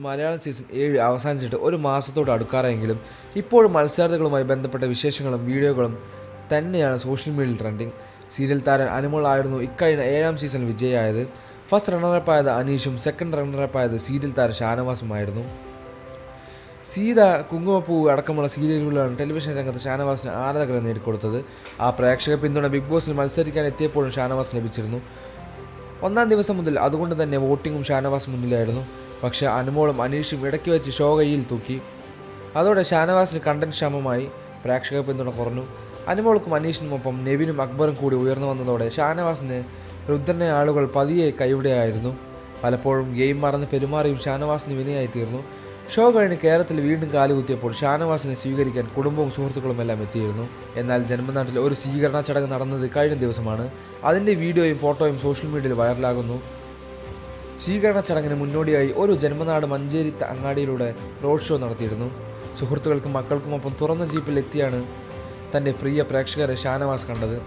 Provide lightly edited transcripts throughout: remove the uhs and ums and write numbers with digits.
Malayalam season 7 അവസാനിച്ചിട്ട് ഒരു മാസത്തോട് അടുക്കാറെങ്കിലും ഇപ്പോഴും മത്സരാർത്ഥികളുമായി ബന്ധപ്പെട്ട വിശേഷങ്ങളും വീഡിയോകളും തന്നെയാണ് സോഷ്യൽ മീഡിയയിൽ ട്രെൻഡിങ്. സീരിയൽ താരം അനുമോൾ ആയിരുന്നു ഇക്കഴിഞ്ഞ 7ാം സീസൺ വിജയിയായത്. ഫസ്റ്റ് റണ്ണറപ്പായത് അനീഷും സെക്കൻഡ് റണ്ണറപ്പായത് സീരിയൽ താരം ഷാനവാസുമായിരുന്നു. സീത, കുങ്കുമപ്പൂവ് അടക്കമുള്ള സീരിയലുകളിലാണ് ടെലിവിഷൻ രംഗത്ത് ഷാനവാസിന് ആരാധകരെ നേടിക്കൊടുത്തത്. ആ പ്രേക്ഷക പിന്തുണ ബിഗ് ബോസിൽ മത്സരിക്കാൻ എത്തിയപ്പോഴും ഷാനവാസ് ലഭിച്ചിരുന്നു. 1ാം ദിവസം മുതൽ അതുകൊണ്ട് തന്നെ വോട്ടിങ്ങും ഷാനവാസ് മുന്നിലായിരുന്നു. പക്ഷേ അനുമോളും അനീഷും ഇടയ്ക്ക് വെച്ച് ഷോ കയ്യിൽ തൂക്കി. അതോടെ ഷാനവാസിന് കണ്ടന്റ് ക്ഷമമായി, പ്രേക്ഷക പിന്തുണ കുറഞ്ഞു. അനുമോൾക്കും അനീഷിനുമൊപ്പം നെവിനും അക്ബറും കൂടി ഉയർന്നു വന്നതോടെ ഷാനവാസിന് രുദ്രനെ ആളുകൾ പതിയെ കൈവിടുകയായിരുന്നു. പലപ്പോഴും ഗെയിം മറന്ന് പെരുമാറിയും ഷാനവാസിന് വിനയായി തീർന്നു. ഷോ കഴിഞ്ഞ് കേരളത്തിൽ വീണ്ടും കാലുകുത്തിയപ്പോൾ ഷാനവാസിനെ സ്വീകരിക്കാൻ കുടുംബവും സുഹൃത്തുക്കളും എല്ലാം എത്തിയിരുന്നു. എന്നാൽ ജന്മനാട്ടിൽ ഒരു സ്വീകരണ ചടങ്ങ് നടന്നത് കഴിഞ്ഞ ദിവസമാണ്. അതിൻ്റെ വീഡിയോയും ഫോട്ടോയും സോഷ്യൽ മീഡിയയിൽ വൈറലാകുന്നു. സ്വീകരണ ചടങ്ങിന് മുന്നോടിയായി ഒരു ജന്മനാട് മഞ്ചേരി അങ്ങാടിയിലൂടെ റോഡ് ഷോ നടത്തിയിരുന്നു. സുഹൃത്തുക്കൾക്കും മക്കൾക്കുമൊപ്പം തുറന്ന ജീപ്പിൽ എത്തിയാണ് തൻ്റെ പ്രിയ പ്രേക്ഷകരെ ഷാനവാസ് കണ്ടത്.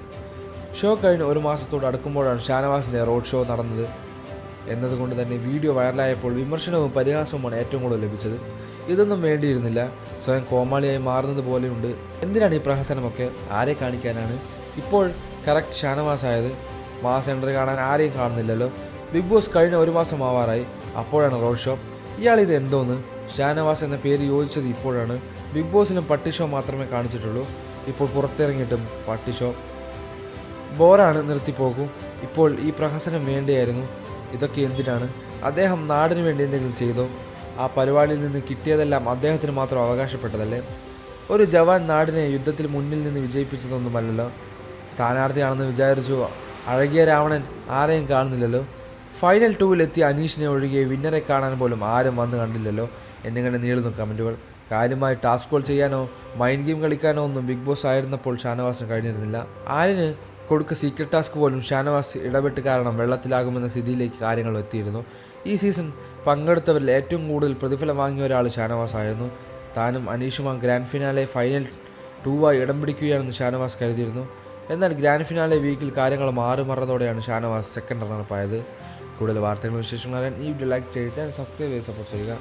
ഷോ കഴിഞ്ഞ് ഒരു മാസത്തോട് അടുക്കുമ്പോഴാണ് ഷാനവാസിൻ്റെ റോഡ് ഷോ നടന്നത് എന്നതുകൊണ്ട് തന്നെ വീഡിയോ വൈറലായപ്പോൾ വിമർശനവും പരിഹാസവുമാണ് ഏറ്റവും കൂടുതൽ ലഭിച്ചത്. ഇതൊന്നും വേണ്ടിയിരുന്നില്ല, സ്വയം കോമാളിയായി മാറുന്നത് പോലെയുണ്ട്, എന്തിനാണ് ഈ പ്രഹസനമൊക്കെ, ആരെ കാണിക്കാനാണ്? ഇപ്പോൾ കറക്റ്റ് ഷാനവാസ് ആയത്. മാസ് എൻട്രി കാണാൻ ആരെയും കാണുന്നില്ലല്ലോ. ബിഗ് ബോസ് കഴിഞ്ഞ ഒരു മാസം ആവാറായി, അപ്പോഴാണ് റോഡ് ഷോ. ഇയാളിത് എന്തോന്ന്? ഷാനവാസ് എന്ന പേര് യോജിച്ചത് ഇപ്പോഴാണ്. ബിഗ് ബോസിലും പട്ടി ഷോ മാത്രമേ കാണിച്ചിട്ടുള്ളൂ. ഇപ്പോൾ പുറത്തിറങ്ങിയിട്ടും പട്ടി ഷോ. ബോറാണ്, നിർത്തിപ്പോകൂ. ഇപ്പോൾ ഈ പ്രഹസനം വേണ്ടിയായിരുന്നു. ഇതൊക്കെ എന്തിനാണ്? അദ്ദേഹം നാടിനു വേണ്ടി എന്തെങ്കിലും ചെയ്തോ? ആ പരിപാടിയിൽ നിന്ന് കിട്ടിയതെല്ലാം അദ്ദേഹത്തിന് മാത്രം അവകാശപ്പെട്ടതല്ലേ? ഒരു ജവാൻ നാടിനെ യുദ്ധത്തിൽ മുന്നിൽ നിന്ന് വിജയിപ്പിച്ചതൊന്നുമല്ലല്ലോ. സ്ഥാനാർത്ഥിയാണെന്ന് വിചാരിച്ചു അഴകിയ രാവണൻ ആരെയും കാണുന്നില്ലല്ലോ. ഫൈനൽ 2-ലെത്തിയ അനീഷിനെ ഒഴികെ വിന്നറെ കാണാൻ പോലും ആരും വന്ന് കണ്ടില്ലല്ലോ എന്നിങ്ങനെ നീളുന്നു കമൻറ്റുകൾ. കാര്യമായി ടാസ്കുകൾ ചെയ്യാനോ മൈൻഡ് ഗെയിം കളിക്കാനോ ഒന്നും ബിഗ് ബോസ് ആയിരുന്നപ്പോൾ ഷാനവാസിന് കഴിഞ്ഞിരുന്നില്ല. ആരിന് കൊടുക്ക സീക്രട്ട് ടാസ്ക് പോലും ഷാനവാസ് ഇടപെട്ട് കാരണം വെള്ളത്തിലാകുമെന്ന സ്ഥിതിയിലേക്ക് കാര്യങ്ങൾ എത്തിയിരുന്നു. ഈ സീസൺ പങ്കെടുത്തവരിൽ ഏറ്റവും കൂടുതൽ പ്രതിഫലം വാങ്ങിയ ഒരാൾ ഷാനവാസ് ആയിരുന്നു. താനും അനീഷുമാ ഗ്രാൻഡ് ഫിനാലെ ഫൈനൽ 2 ഇടം പിടിക്കുകയാണെന്ന് ഷാനവാസ് കരുതിയിരുന്നു. എന്നാൽ ഗ്രാൻഡ് ഫിനാലെ വീക്കിൽ കാര്യങ്ങൾ മാറുമറന്നതോടെയാണ് ഷാനവാസ് സെക്കൻഡ് റണ്ണറപ്പായത്. കൂടുതൽ വാർത്തകളും വിശേഷങ്ങളും അറിയാൻ ഈ വീഡിയോ ലൈക്ക് ചെയ്യുക, ചാനൽ സബ്സ്ക്രൈബ് ചെയ്ത് സപ്പോർട്ട് ചെയ്യുക.